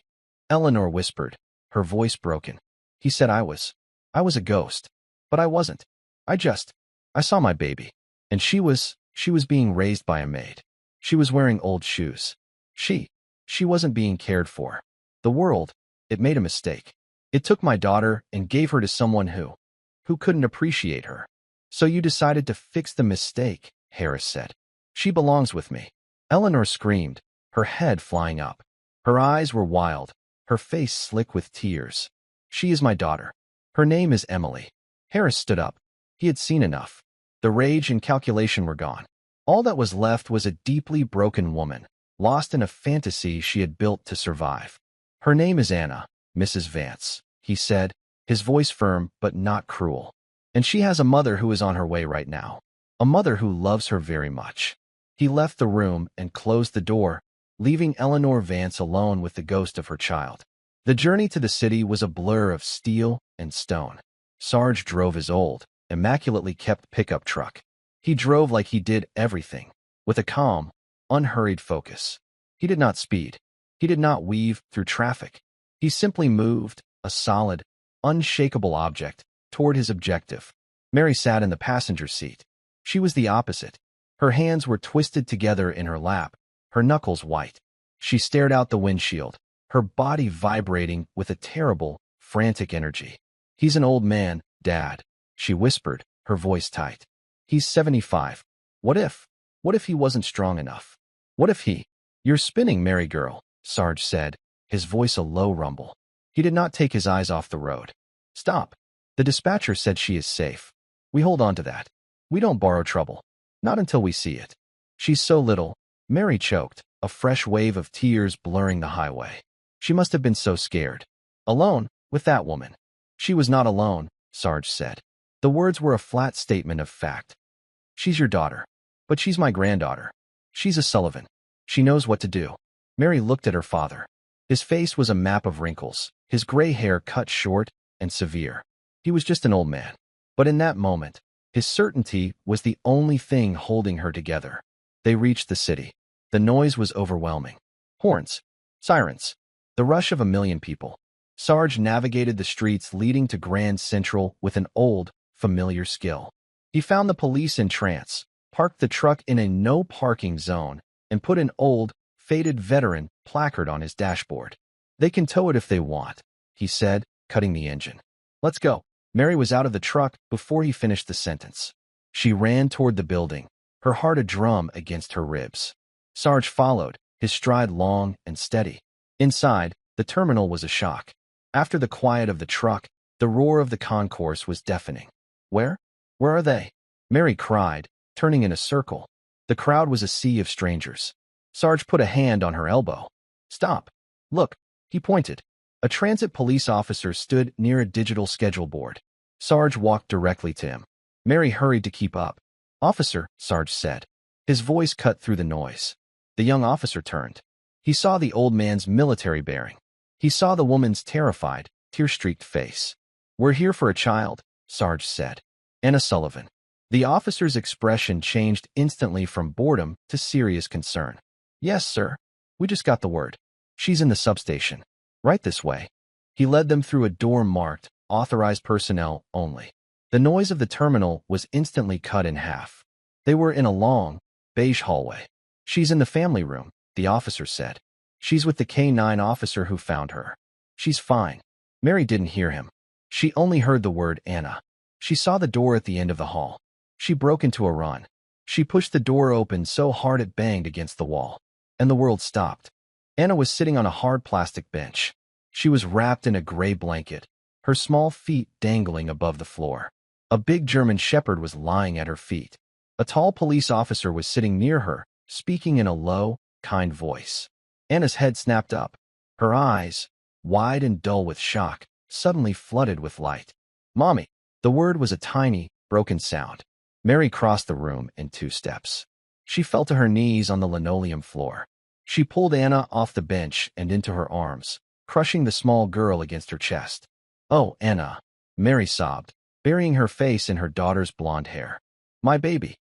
Eleanor whispered, her voice broken. He said I was a ghost. But I wasn't. I saw my baby. And she was being raised by a maid. She was wearing old shoes. She wasn't being cared for. The world, it made a mistake. It took my daughter and gave her to someone who couldn't appreciate her. So you decided to fix the mistake, Harris said. She belongs with me. Eleanor screamed, her head flying up. Her eyes were wild, her face slick with tears. She is my daughter. Her name is Emily. Harris stood up. He had seen enough. The rage and calculation were gone. All that was left was a deeply broken woman, lost in a fantasy she had built to survive. Her name is Anna, Mrs. Vance, he said, his voice firm but not cruel. And she has a mother who is on her way right now. A mother who loves her very much. He left the room and closed the door, leaving Eleanor Vance alone with the ghost of her child. The journey to the city was a blur of steel and stone. Sarge drove his old, immaculately kept pickup truck. He drove like he did everything, with a calm, unhurried focus. He did not speed. He did not weave through traffic. He simply moved, a solid, unshakable object, toward his objective. Mary sat in the passenger seat. She was the opposite. Her hands were twisted together in her lap, her knuckles white. She stared out the windshield, her body vibrating with a terrible, frantic energy. He's an old man, Dad, she whispered, her voice tight. He's 75. What if he wasn't strong enough? What if he— You're spinning, Mary girl, Sarge said, his voice a low rumble. He did not take his eyes off the road. Stop. The dispatcher said she is safe. We hold on to that. We don't borrow trouble. Not until we see it. She's so little. Mary choked, a fresh wave of tears blurring the highway. She must have been so scared. Alone, with that woman. She was not alone, Sarge said. The words were a flat statement of fact. She's your daughter. But she's my granddaughter. She's a Sullivan. She knows what to do. Mary looked at her father. His face was a map of wrinkles, his gray hair cut short and severe. He was just an old man. But in that moment, his certainty was the only thing holding her together. They reached the city. The noise was overwhelming. Horns, sirens, the rush of a million people. Sarge navigated the streets leading to Grand Central with an old, familiar skill. He found the police in trance, parked the truck in a no-parking zone, and put an old, faded veteran placard on his dashboard. They can tow it if they want, he said, cutting the engine. Let's go. Mary was out of the truck before he finished the sentence. She ran toward the building, her heart a drum against her ribs. Sarge followed, his stride long and steady. Inside, the terminal was a shock. After the quiet of the truck, the roar of the concourse was deafening. Where are they? Mary cried, turning in a circle. The crowd was a sea of strangers. Sarge put a hand on her elbow. Stop. Look, he pointed. A transit police officer stood near a digital schedule board. Sarge walked directly to him. Mary hurried to keep up. Officer, Sarge said. His voice cut through the noise. The young officer turned. He saw the old man's military bearing. He saw the woman's terrified, tear-streaked face. We're here for a child, Sarge said. Anna Sullivan. The officer's expression changed instantly from boredom to serious concern. Yes, sir. We just got the word. She's in the substation. Right this way. He led them through a door marked, authorized personnel only. The noise of the terminal was instantly cut in half. They were in a long, beige hallway. She's in the family room, the officer said. She's with the K-9 officer who found her. She's fine. Mary didn't hear him. She only heard the word Anna. She saw the door at the end of the hall. She broke into a run. She pushed the door open so hard it banged against the wall. And the world stopped. Anna was sitting on a hard plastic bench. She was wrapped in a gray blanket, her small feet dangling above the floor. A big German shepherd was lying at her feet. A tall police officer was sitting near her, speaking in a low, kind voice. Anna's head snapped up. Her eyes, wide and dull with shock, suddenly flooded with light. Mommy. The word was a tiny, broken sound. Mary crossed the room in 2 steps. She fell to her knees on the linoleum floor. She pulled Anna off the bench and into her arms, crushing the small girl against her chest. Oh, Anna, Mary sobbed, burying her face in her daughter's blonde hair. My baby,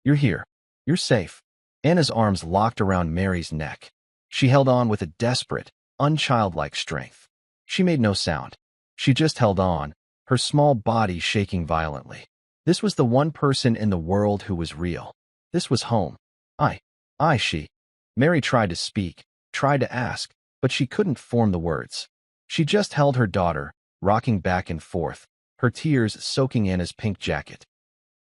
you're here. You're safe. Anna's arms locked around Mary's neck. She held on with a desperate, unchildlike strength. She made no sound. She just held on, her small body shaking violently. This was the one person in the world who was real. This was home. She. Mary tried to speak, tried to ask, but she couldn't form the words. She just held her daughter, rocking back and forth, her tears soaking Anna's pink jacket.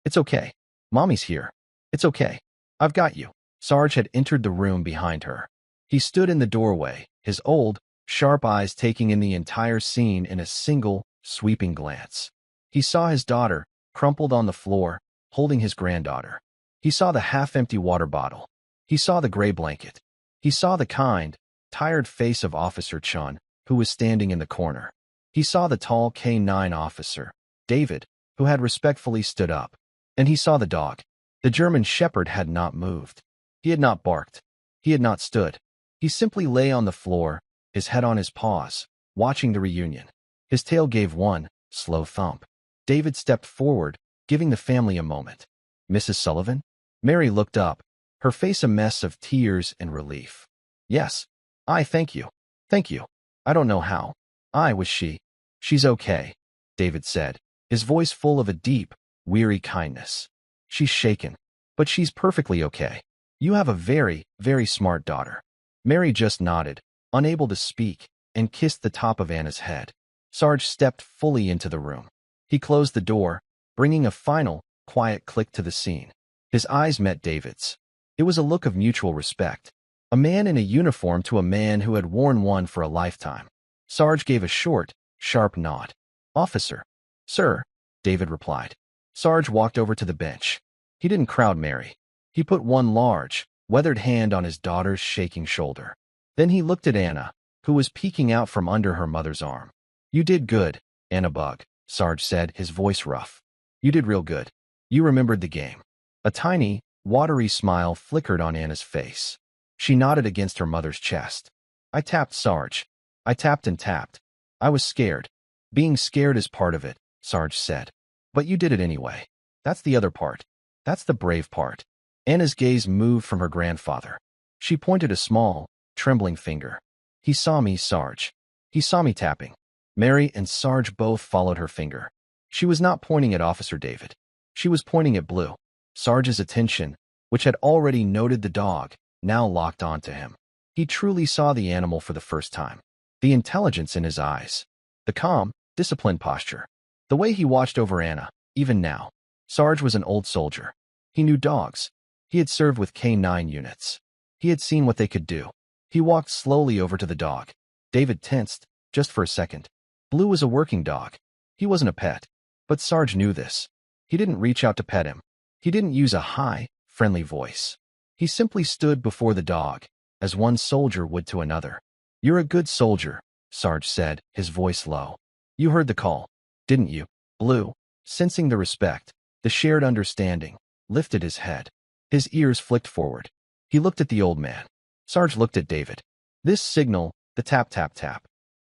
It's okay. Mommy's here. It's okay. I've got you. Sarge had entered the room behind her. He stood in the doorway, his old, sharp eyes taking in the entire scene in a single, sweeping glance. He saw his daughter, crumpled on the floor, holding his granddaughter. He saw the half-empty water bottle. He saw the gray blanket. He saw the kind, tired face of Officer Chun, who was standing in the corner. He saw the tall K-9 officer, David, who had respectfully stood up. And he saw the dog. The German shepherd had not moved. He had not barked. He had not stood. He simply lay on the floor, his head on his paws, watching the reunion. His tail gave one slow thump. David stepped forward, giving the family a moment. Mrs. Sullivan? Mary looked up, her face a mess of tears and relief. Yes. Thank you. Thank you. I don't know how. Was she? She's okay, David said, his voice full of a deep, weary kindness. She's shaken, but she's perfectly okay. You have a very, very smart daughter. Mary just nodded, unable to speak, and kissed the top of Anna's head. Sarge stepped fully into the room. He closed the door, bringing a final, quiet click to the scene. His eyes met David's. It was a look of mutual respect. A man in a uniform to a man who had worn one for a lifetime. Sarge gave a short, sharp nod. Officer. Sir, David replied. Sarge walked over to the bench. He didn't crowd Mary. He put one large, weathered hand on his daughter's shaking shoulder. Then he looked at Anna, who was peeking out from under her mother's arm. You did good, Anna Bug, Sarge said, his voice rough. You did real good. You remembered the game. A tiny, watery smile flickered on Anna's face. She nodded against her mother's chest. I tapped Sarge. I tapped and tapped. I was scared. Being scared is part of it, Sarge said. But you did it anyway. That's the other part. That's the brave part. Anna's gaze moved from her grandfather. She pointed a small, trembling finger. He saw me, Sarge. He saw me tapping. Mary and Sarge both followed her finger. She was not pointing at Officer David. She was pointing at Blue. Sarge's attention, which had already noted the dog, now locked onto him. He truly saw the animal for the first time. The intelligence in his eyes. The calm, disciplined posture. The way he watched over Anna, even now. Sarge was an old soldier. He knew dogs. He had served with K-9 units. He had seen what they could do. He walked slowly over to the dog. David tensed, just for a second. Blue was a working dog. He wasn't a pet. But Sarge knew this. He didn't reach out to pet him. He didn't use a high, friendly voice. He simply stood before the dog, as one soldier would to another. You're a good soldier, Sarge said, his voice low. You heard the call, didn't you? Blue, sensing the respect, the shared understanding, lifted his head. His ears flicked forward. He looked at the old man. Sarge looked at David. This signal, the tap tap tap.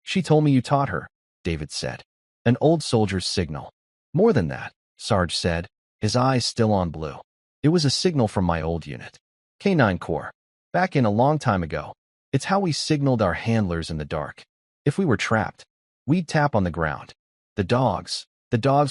She told me you taught her, David said. An old soldier's signal. More than that, Sarge said, his eyes still on Blue. It was a signal from my old unit. K-9 Corps. Back in a long time ago. It's how we signaled our handlers in the dark. If we were trapped, we'd tap on the ground. The dogs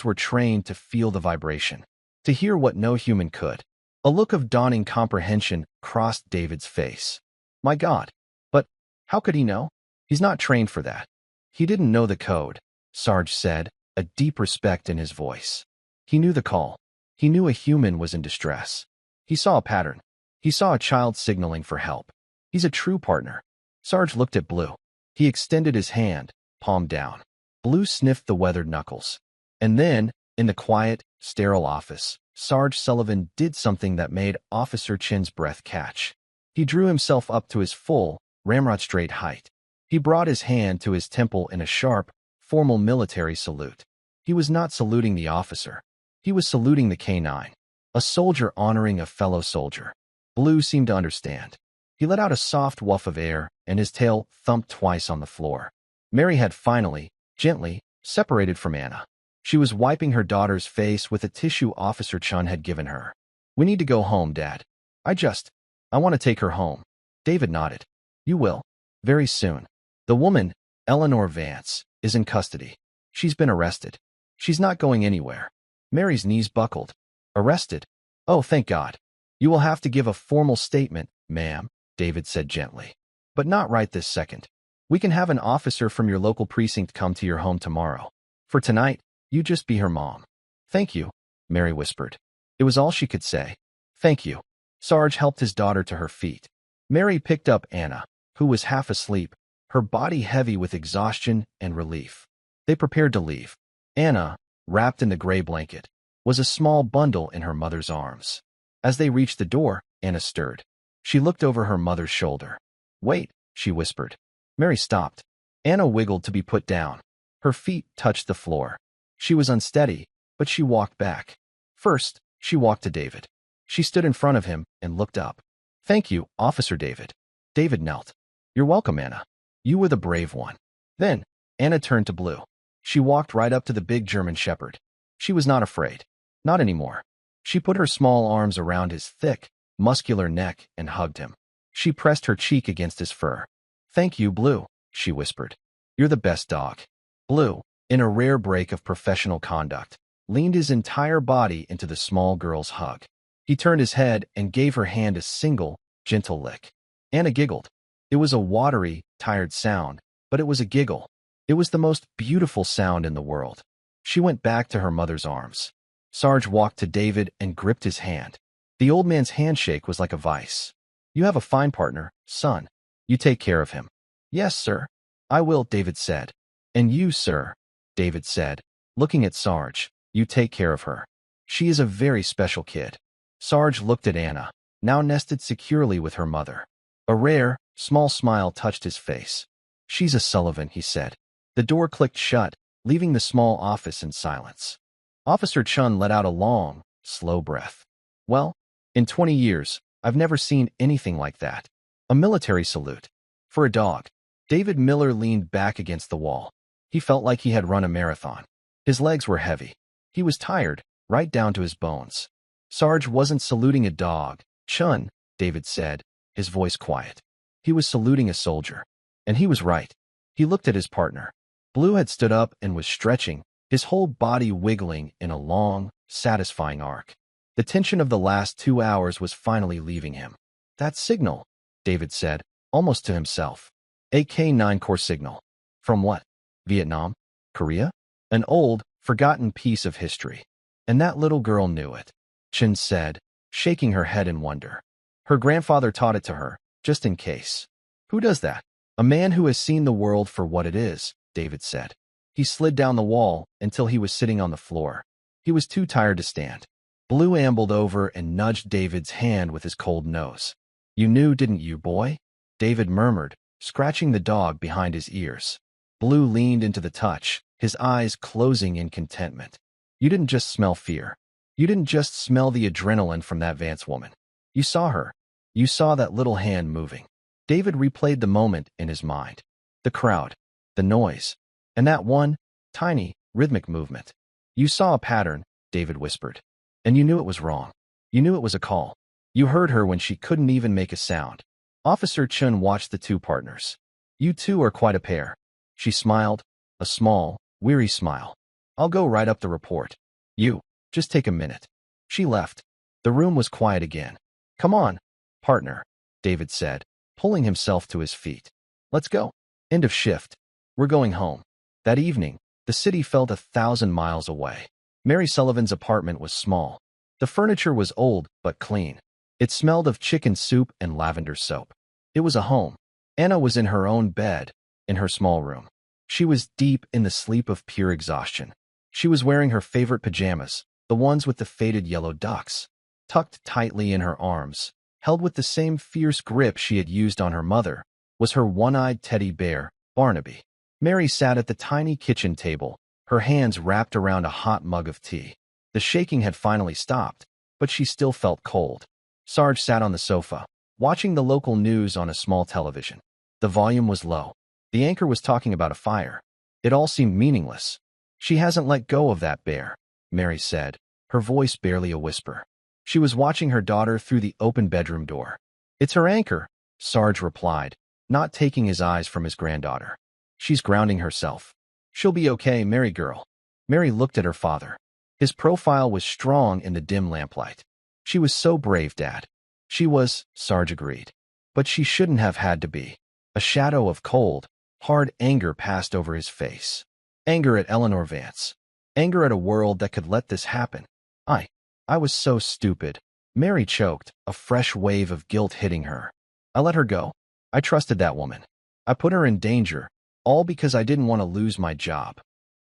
were trained to feel the vibration, to hear what no human could. A look of dawning comprehension crossed David's face. My God. But how could he know? He's not trained for that. He didn't know the code, Sarge said, a deep respect in his voice. He knew the call. He knew a human was in distress. He saw a pattern. He saw a child signaling for help. He's a true partner. Sarge looked at Blue. He extended his hand, palm down. Blue sniffed the weathered knuckles. And then, in the quiet, sterile office, Sarge Sullivan did something that made Officer Chin's breath catch. He drew himself up to his full, ramrod-straight height. He brought his hand to his temple in a sharp, formal military salute. He was not saluting the officer. He was saluting the K-9, a soldier honoring a fellow soldier. Blue seemed to understand. He let out a soft woof of air, and his tail thumped twice on the floor. Mary had finally, gently, separated from Anna. She was wiping her daughter's face with a tissue Officer Chun had given her. "We need to go home, Dad. I want to take her home." David nodded. "You will. Very soon. The woman, Eleanor Vance, is in custody. She's been arrested. She's not going anywhere." Mary's knees buckled. "Arrested? Oh, thank God. You will have to give a formal statement, ma'am," David said gently. "But not right this second. We can have an officer from your local precinct come to your home tomorrow. For tonight, you just be her mom." "Thank you," Mary whispered. It was all she could say. "Thank you." Sarge helped his daughter to her feet. Mary picked up Anna, who was half asleep, her body heavy with exhaustion and relief. They prepared to leave. Anna, wrapped in the gray blanket, was a small bundle in her mother's arms. As they reached the door, Anna stirred. She looked over her mother's shoulder. "Wait," she whispered. Mary stopped. Anna wiggled to be put down. Her feet touched the floor. She was unsteady, but she walked back. First, she walked to David. She stood in front of him and looked up. "Thank you, Officer David." David knelt. "You're welcome, Anna. You were the brave one." Then, Anna turned to Blue. She walked right up to the big German shepherd. She was not afraid. Not anymore. She put her small arms around his thick, muscular neck and hugged him. She pressed her cheek against his fur. "Thank you, Blue," she whispered. "You're the best dog." Blue, in a rare break of professional conduct, leaned his entire body into the small girl's hug. He turned his head and gave her hand a single, gentle lick. Anna giggled. It was a watery, tired sound, but it was a giggle. It was the most beautiful sound in the world. She went back to her mother's arms. Sarge walked to David and gripped his hand. The old man's handshake was like a vice. "You have a fine partner, son. You take care of him." "Yes, sir. I will," David said. "And you, sir," David said, looking at Sarge, "you take care of her. She is a very special kid." Sarge looked at Anna, now nested securely with her mother. A rare, small smile touched his face. "She's a Sullivan," he said. The door clicked shut, leaving the small office in silence. Officer Chun let out a long, slow breath. "Well, in 20 years, I've never seen anything like that. A military salute. For a dog." David Miller leaned back against the wall. He felt like he had run a marathon. His legs were heavy. He was tired, right down to his bones. "Sarge wasn't saluting a dog, Chun," David said, his voice quiet. "He was saluting a soldier." And he was right. He looked at his partner. Blue had stood up and was stretching, his whole body wiggling in a long, satisfying arc. The tension of the last 2 hours was finally leaving him. "That signal," David said, almost to himself. A K-9 Corps signal. From what? Vietnam? Korea? An old, forgotten piece of history. And that little girl knew it. Chin said, shaking her head in wonder. "Her grandfather taught it to her, just in case." "Who does that?" "A man who has seen the world for what it is," David said. He slid down the wall until he was sitting on the floor. He was too tired to stand. Blue ambled over and nudged David's hand with his cold nose. "You knew, didn't you, boy?" David murmured, scratching the dog behind his ears. Blue leaned into the touch, his eyes closing in contentment. "You didn't just smell fear. You didn't just smell the adrenaline from that Vance woman. You saw her. You saw that little hand moving." David replayed the moment in his mind. The crowd, the noise, and that one, tiny, rhythmic movement. "You saw a pattern," David whispered. "And you knew it was wrong. You knew it was a call. You heard her when she couldn't even make a sound." Officer Chun watched the two partners. "You two are quite a pair." She smiled, a small, weary smile. "I'll go write up the report. You, just take a minute." She left. The room was quiet again. "Come on, partner," David said, pulling himself to his feet. "Let's go." End of shift. We're going home. That evening, the city felt 1,000 miles away. Mary Sullivan's apartment was small. The furniture was old but clean. It smelled of chicken soup and lavender soap. It was a home. Anna was in her own bed, in her small room. She was deep in the sleep of pure exhaustion. She was wearing her favorite pajamas, the ones with the faded yellow ducks, tucked tightly in her arms. Held with the same fierce grip she had used on her mother, was her one-eyed teddy bear, Barnaby. Mary sat at the tiny kitchen table, her hands wrapped around a hot mug of tea. The shaking had finally stopped, but she still felt cold. Sarge sat on the sofa, watching the local news on a small television. The volume was low. The anchor was talking about a fire. It all seemed meaningless. She hasn't let go of that bear, Mary said, her voice barely a whisper. She was watching her daughter through the open bedroom door. It's her anchor, Sarge replied, not taking his eyes from his granddaughter. She's grounding herself. She'll be okay, Mary girl. Mary looked at her father. His profile was strong in the dim lamplight. She was so brave, Dad. She was, Sarge agreed. But she shouldn't have had to be. A shadow of cold, hard anger passed over his face. Anger at Eleanor Vance. Anger at a world that could let this happen. I was so stupid. Mary choked, a fresh wave of guilt hitting her. I let her go. I trusted that woman. I put her in danger, all because I didn't want to lose my job.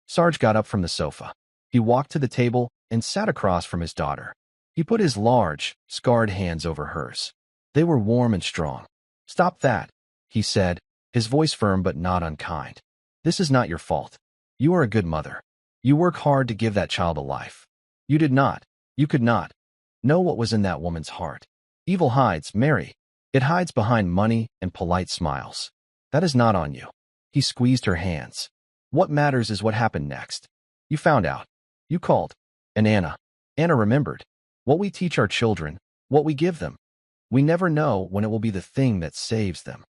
Sarge got up from the sofa. He walked to the table and sat across from his daughter. He put his large, scarred hands over hers. They were warm and strong. Stop that, he said, his voice firm but not unkind. This is not your fault. You are a good mother. You work hard to give that child a life. You did not. You could not know what was in that woman's heart. Evil hides, Mary. It hides behind money and polite smiles. That is not on you. He squeezed her hands. What matters is what happened next. You found out. You called. And Anna remembered. What we teach our children, what we give them. We never know when it will be the thing that saves them.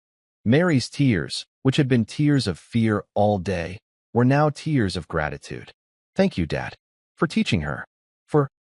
Mary's tears, which had been tears of fear all day, were now tears of gratitude. Thank you, Dad, for teaching her.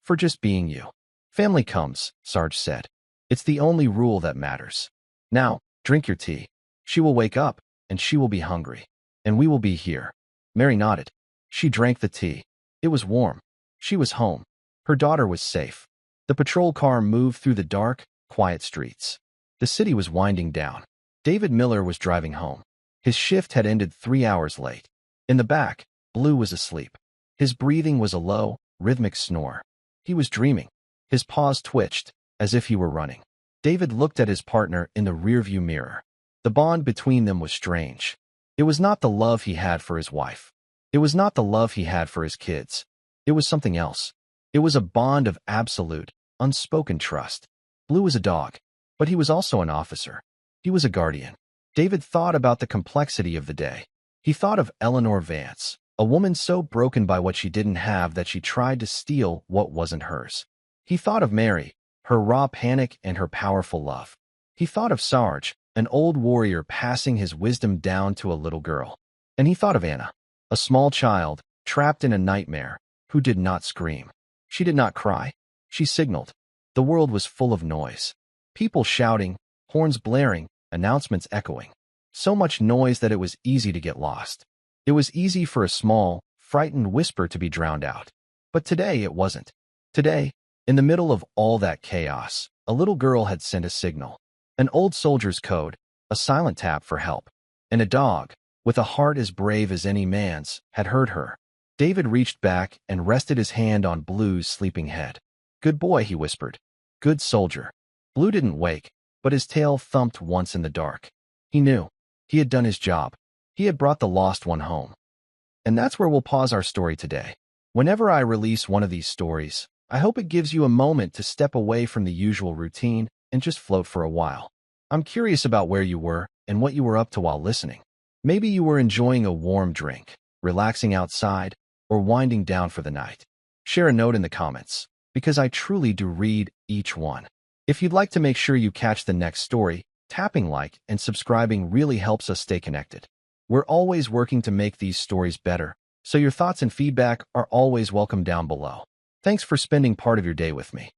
For just being you. Family comes, Sarge said. It's the only rule that matters. Now, drink your tea. She will wake up, and she will be hungry. And we will be here. Mary nodded. She drank the tea. It was warm. She was home. Her daughter was safe. The patrol car moved through the dark, quiet streets. The city was winding down. David Miller was driving home. His shift had ended 3 hours late. In the back, Blue was asleep. His breathing was a low, rhythmic snore. He was dreaming. His paws twitched, as if he were running. David looked at his partner in the rearview mirror. The bond between them was strange. It was not the love he had for his wife. It was not the love he had for his kids. It was something else. It was a bond of absolute, unspoken trust. Blue was a dog, but he was also an officer. He was a guardian. David thought about the complexity of the day. He thought of Eleanor Vance, a woman so broken by what she didn't have that she tried to steal what wasn't hers. He thought of Mary, her raw panic and her powerful love. He thought of Sarge, an old warrior passing his wisdom down to a little girl. And he thought of Anna, a small child, trapped in a nightmare, who did not scream. She did not cry. She signaled. The world was full of noise. People shouting, horns blaring, announcements echoing. So much noise that it was easy to get lost. It was easy for a small, frightened whisper to be drowned out. But today it wasn't. Today, in the middle of all that chaos, a little girl had sent a signal. An old soldier's code, a silent tap for help. And a dog, with a heart as brave as any man's, had heard her. David reached back and rested his hand on Blue's sleeping head. Good boy, he whispered. Good soldier. Blue didn't wake, but his tail thumped once in the dark. He knew. He had done his job. He had brought the lost one home. And that's where we'll pause our story today. Whenever I release one of these stories, I hope it gives you a moment to step away from the usual routine and just float for a while. I'm curious about where you were and what you were up to while listening. Maybe you were enjoying a warm drink, relaxing outside, or winding down for the night. Share a note in the comments, because I truly do read each one. If you'd like to make sure you catch the next story, tapping like and subscribing really helps us stay connected. We're always working to make these stories better, so your thoughts and feedback are always welcome down below. Thanks for spending part of your day with me.